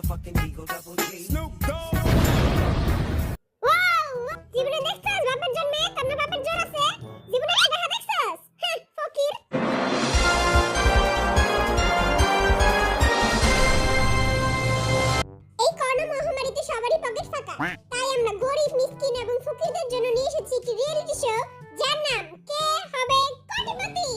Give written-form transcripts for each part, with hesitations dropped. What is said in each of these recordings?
motherfucking Eagle Double G. Snoop Dogg. Wow জীবনে দেখছস বাপের জন্মে তোর না বাপের জোর আছে জীবনে কি দেখা দেখছস ফকির এই করোনা মহামারীতে সবারই পকেট ফাঁকা তাই আমরা গরিব মিসকিন এবং ফকিরদের জন্য নিয়ে এসেছি একটি রিয়েলিটি শো যার নাম কে হবে কোটিপতি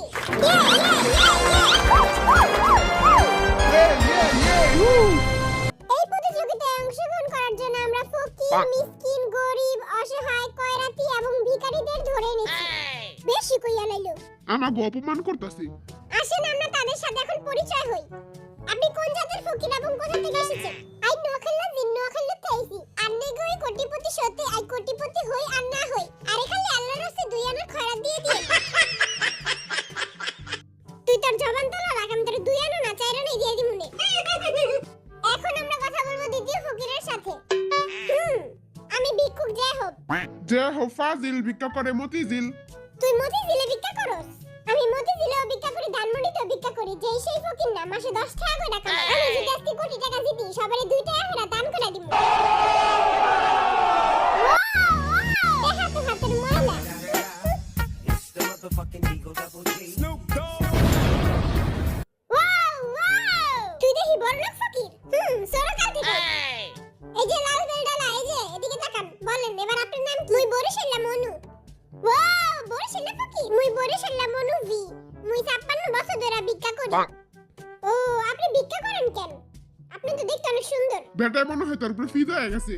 এই প্রতিযোগিতায় অংশগ্রহণ করার জন্য আমরা ফকির মিসকিন গরিব অসহায় কয়রাতি এবং ভিখারিদের ধরে নিয়েছি বেশি কইয়া লাইলো আমাকে অপমান করতেছি। আসেন আমরা তাদের সাথে এখন পরিচয় হই আপনি কোন জাতের ফকির এবং কোথা থেকে এসেছেন আই নোখাল্লা জিন নোখাল্লা তাইছি আন্নে গই কোটিপতি সতে আই কোটিপতি হই আর না হই আরে খালি আল্লাহর রাস্তায় দুই আনার খয়রাত দিয়ে দিয়ে তুই তোর জবান তো রাখ আমি তোর দুই আনা না চাইরা নাই দিয়ে দিমুনে এখন আমরা কথা বলবো দ্বিতীয় ফকিরের সাথে আমি ভিক্ষুক জয় হোক যে হো ফাজিল ভিক্ষা করে মতিঝিল। তুই মতিঝিলে ভিক্ষা করস আমি মতিঝিলেও ভিক্ষা করি ধানমন্ডিতেও ভিক্ষা করি যেই সেই ফকির না মাসে 10 টাকা করে টাকা আমি যদি আজকে কোটি টাকা জিতি সবারে 2 টাকা করে দান করে দিব দেখা তো হাতের ময়লা It's the motherfucking Eagle Double G. Snoop Dogg. তুই দেখি বড়লোক ফকির সরকার থেকে এই যে লাল বেলডালা এই যে এদিকে তাকান বলেন এবার আপনার নাম কি মুই বরিশাল্লা মনু ওয়াও বরিশাল্লা ফকির মুই বরিশাল্লা মনু ভি মুই 56 বছর ধরে ভিক্ষা করি ও আপনি ভিক্ষা করেন কেন আপনি তো দেখতে অনেক সুন্দর বেটায় মনে হয় তোর উপরে ফিদা হয়ে গেছে।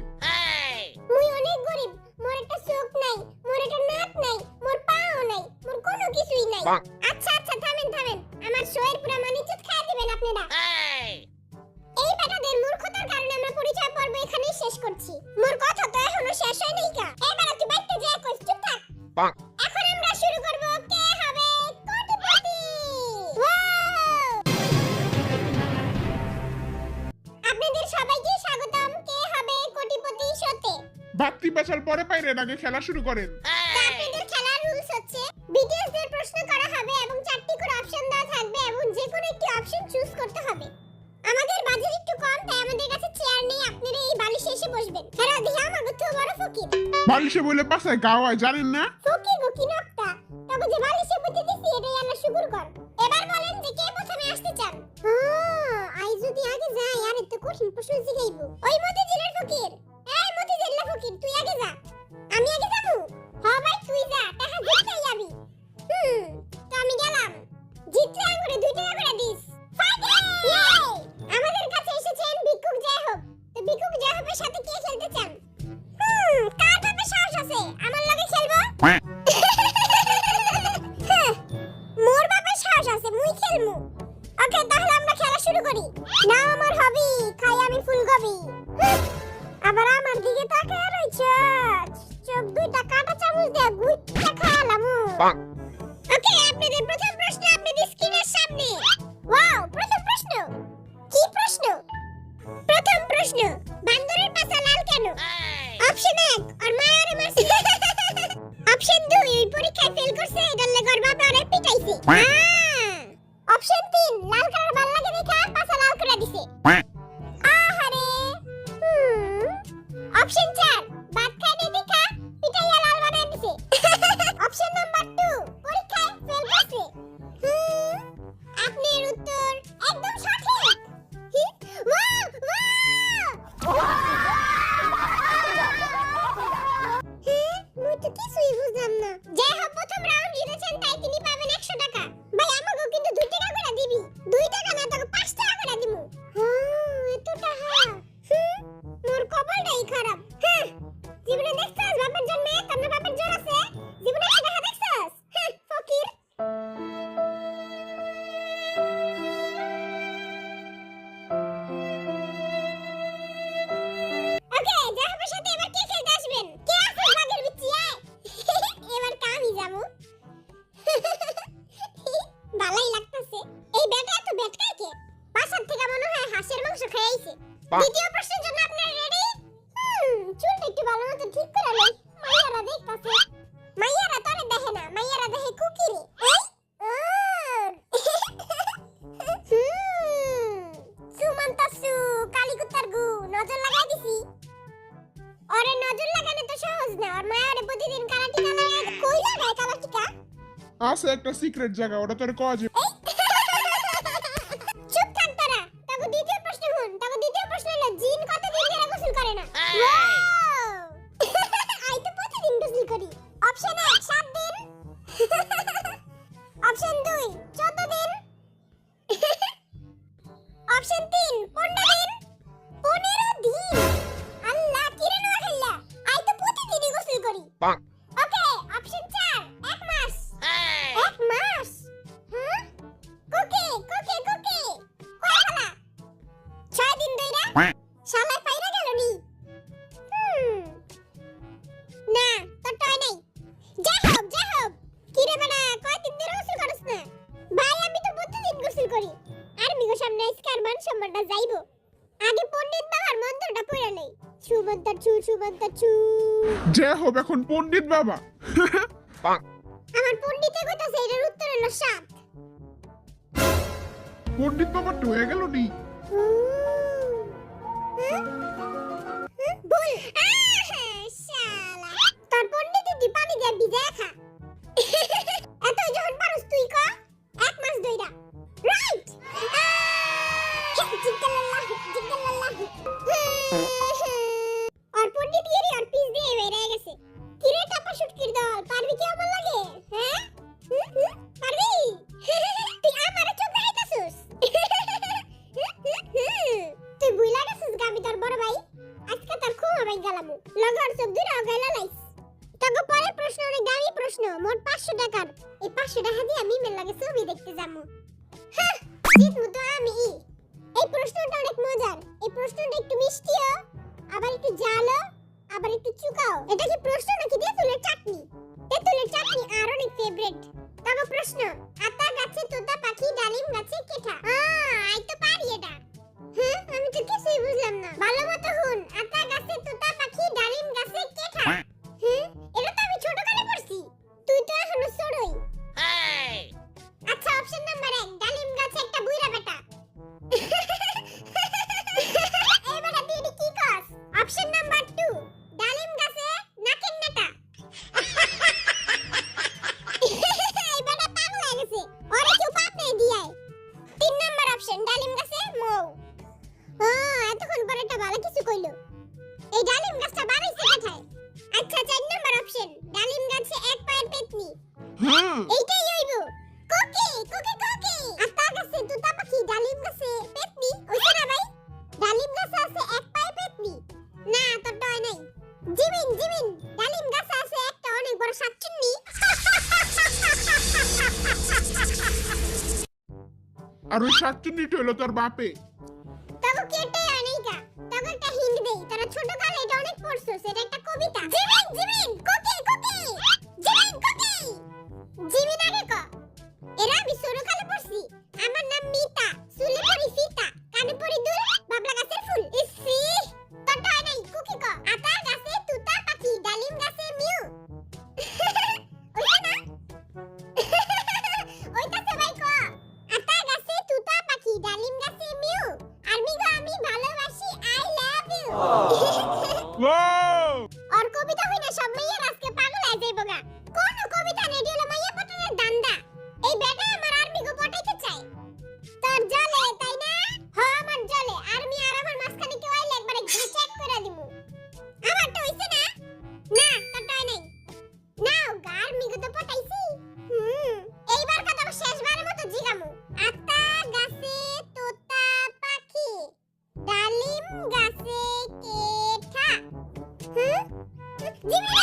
মুই অনেক গরিব মোর একটা চোখ নাই মোর একটা নাক নাই মোর পাও নাই মোর কোনো কিছুই নাই আচ্ছা আচ্ছা থামেন থামেন আমার শোয়ের পুরো মানিচুত খায় দিবেন আপনারা এই বেটাদের মূর্খতার কারণে আমরা পরিচয় পর্ব এখানেই শেষ করছি মোর কথা তো এখনো শেষ হয় নাই কা এবার তুই বাইতে যা কইস চুপ থাক এখন আমরা শুরু করব কে হবে কোটিপতি আপনাদের সবাইকে স্বাগতম কে হবে কোটিপতি শোতে বাত্তি বেচার পরে পাইরে আগে খেলা শুরু করেন। আপনাদের খেলার রুলস হচ্ছে বিটিএস দের প্রশ্ন করা হবে এবং 4টি করে অপশন দেওয়া থাকবে এবং যে কোনো একটি অপশন চুজ করতে হবে আমাদের বাজেট একটু কম তাই আমাদের কাছে চেয়ার নেই আপনারা এই বালিশে এসে বসবেন হেরা দিহা আমাগো তো বড় ফকির বালিশে বলে পাশায় গাওয়ায় জানেন না? ফকির গো কি নকটা তবে যে বালিশে বুঝে দিছি এটাই আল্লাহ শুকর কর এবার বলেন যে কে প্রথমে আসতে চান আই যদি আগে যাই আর এত কঠিন প্রশ্ন জিগাইবো ওই মতিঝিলের ফকির এই মতিঝিলের ফকির তুই আগে যা আমি আগে যাবো হ্যাঁ ভাই তুই যা টাকা জিততেই যাবি তো আমি গেলাম জিতলে আঙ্গুরে 2 টাকা করে দিস আমাদের কাছে এসেছেন ভিক্ষুক জয় হোক তো ভিক্ষুক জয় হোকের সাথে কে খেলতে চান কার বাপে সাহস আছে আমার লগে খেলবো মোর বাপে সাহস আছে মুই খেলমু ওকে তাহলে আমরা খেলা শুরু করি নাও আমার হবি খাই আমি ফুলকপি আবার আমার দিকে তাকায় রইছস চোখ দুইটা কাটা চামচ দিয়ে গুইটা খালামু ওকে আপনাদের প্রথম প্রশ্ন আপনাদের স্ক্রিনের সামনে ওয়াও প্রথম প্রশ্ন কি প্রশ্ন প্রথম প্রশ্ন বান্দরের পাছা লাল কেন অপশন 1 আর মায়ারে মারছে অপশন 2 এই পরীক্ষায় ফেল করছে এটার লাগি ওর বাবা ওরে পিটাইছে অপশন 3 লাল কালার ভাল লাগে দেখা পাছা লাল করে দিছে আহারে অপশন 4 ভাত খাই নাই দেখা পিটাইয়া লাল বানায় দিছে অপশন নাম্বার 2 পরীক্ষায় ফেল করছে আপনার উত্তর একদম সঠিক ওয়াও মুই তো কিছুই বুঝলাম না যাই হোক প্রথম রাউন্ড জিতেছেন তাই তিনি পাবেন 100 টাকা ভাই আমাগো কিন্তু 2 টাকা করে দিবি 2 টাকা না তোকে 5 টাকা করে দিমু এত টাকা মোর কপালটাই খারাপ জীবনে দেখছস বাপের জন্মে তোর না বাপের জোর আছে জীবনে কি দেখা দেখছস ফকির ওকে জাহাবের সাথে এবার কে খেলতে আসবেন কে আছে ভাগের বিচি এবার কামি যামু ভালোই লাগতেছে এই বেটা এত বেটকাই কে পাশার থেকে মনে হয় হাঁসের মাংস খাইছে দ্বিতীয় প্রশ্নের জন্য আপনারা রেডি চুলটা একটু ভালো মতো ঠিক করে লই মাইয়ারা দেখতাছে মাইয়ারা তোরে দেখে না মাইয়ারা দেখে কুকিরে সুমন্ত সু কালী কুত্তার গু নজর লাগাই দিছি ওরে নজর লাগানো তো সহজ না আর মায়ের প্রতিদিন কালা টিকা লাগায় কই লাগায় কালা টিকা আছে একটা সিক্রেট জায়গা ওটা তোর কওয়া যাবে চুপ থাক তোরা তাকে দ্বিতীয় প্রশ্ন শুন তাকে দ্বিতীয় প্রশ্ন হলো জিন কতদিন ধরে গোসল করে না আই তো প্রতিদিন গোসল করি অপশন 1 7 দিন অপশন 2 14 দিন অপশন 3 15 দিন 15 দিন আল্লাহ কিরে না খাইলা আই তো প্রতিদিনই গোসল করি ওকে অপশন 4 1 মাস 1 মাস হ্যাঁ কোকে কোকে কোকে কয় খালা 6 দিন ধইরা শালা পাইরা গেল নি না তো টয় নাই যা হোক কিরে বানা কয় দিন ধরে গোসল করছ না ভাই আমি তো প্রতিদিন গোসল করি আর মিগো সামনে স্কার মান সম্মানটা যাইবো আগে পণ্ডিত বাবার মন্ত্রটা পড়ে নেই সুবন্ত ছু যে হোক এখন পণ্ডিত বাবা আমার পণ্ডিতে কইতাছে এটার উত্তর হলো 7 পণ্ডিত বাবা তো হয়ে গেল নি বল শালা তোর পণ্ডিতে তুই পানি দিয়ে ভিজে খা এত যখন পারস তুই ক 1 মাস ধইরা রাইট জিজ্ঞাল্লাহ আর পণ্ডিত গিরি আর পিস দিয়ে বেরে গেছে কিরে টাপা শুটকির দল পারবি কি আমার লাগে হ্যাঁ পারবি তুই আমারে চোখ দেখাইতাছস তুই বুইলা গেছিস গামি তোর বড় ভাই আজকে তোর খুব ভাই গেলাম লগর চোখ দুইটা গাইলা লাইস তোকে পরে প্রশ্ন অনেক দামি প্রশ্ন মোট 500 টাকার এই 500 টাকা দিয়ে আমি মেল লাগে ছবি দেখতে যাবো জিতমু তো আমি এই প্রশ্নটা অনেক মজার এই প্রশ্নটা একটু মিষ্টিও আবার একটু ঝালও আবার একটু চুকাও এটা কি প্রশ্ন নাকি তেঁতুলের চাটনি তেঁতুলের চাটনি আর অনেক ফেভারিট তোকে প্রশ্ন আতা গাছে তোতা পাখি ডালিম গাছে কেঠা আই তো পারি এটা হ্যাঁ আমি তো কিছুই বুঝলাম না ভালো মতো শুন আতা গাছে তোতা পাখি ডালিম গাছে কেঠা হ্যাঁ এটা তো আমি ছোটকালে পড়ছি তুই তো এখনো ছোটই আচ্ছা অপশন নাম্বার 1 ডালিম গাছে একটা বুইরা বেটা এবারে তুই এটা কি কস অপশন নাম্বার 2 ডালিম গাছে নাকের নাটা এবারে পাগল হয়ে গেছে ওরে কেউ পাপ নেই দিয়ায় 3 নাম্বার অপশন ডালিম গাছে মৌ এতক্ষণ পরে একটা ভালো কিছু কইলো এই ডালিম গাছটা বাড়াইছে কোথায় আচ্ছা 4 নাম্বার অপশন ডালিম গাছে এক পায়ের পেতনি হ্যাঁ এইটাই হইব কোকে কোকে কোকে আতা গাছে তোতা পাখি ডালিম গাছে পেতনি ওইটা না ভাই ডালিম গাছে আছে এক পায়ে পেতনি না তো টয় নাই জিমিন ডালিম গাছে আছে একটা অনেক বড় শাকচুন্নি আর ওই শাকচুন্নিটা হলো তোর বাপে তবে কেটে আনেইকা তবে একটা হিন্ট দেই তোরা ছোট কালে এটা অনেক পড়ছস এটা একটা কবিতা জিমিন কোকে কোকে জিমিন আগে ক এরা আমি ছোট কালে পড়ছি আমার নাম মিতা চুলে পরি ফিতা কানে পরি দুল বাবলা গাছের ফুল ইসি তোর টয় নাই কুকি ক আতা গাছে তুতা পাখি ডালিম গাছে মিউ ওইটা না ওইটা তো ভাই ক আতা গাছে তুতা পাখি ডালিম গাছে মিউ আর মিগো আমি ভালোবাসি আই লাভ ইউ আর কবিতা হইনা সব মাইয়া আজকে পাগল হয়ে যাইবো গা কোন কবিতা নেই হলো মাইয়া পটানোর দান্দা এই বেটা আমার আর মিগো পটাইতে চাই তোর জলে তাই না আমার জলে আর আমি আর আমার মাঝখানে কেউ আইলে একবারে চেক করে দিমু আমার তো হইছে না না তোরটাই নাই নাও গার মিগো তো পটাইছি এইবার কথা শেষবারের মতো জিগামু আতা গাছে তোতা পাখি ডালিম গাছে কেঠা জিমি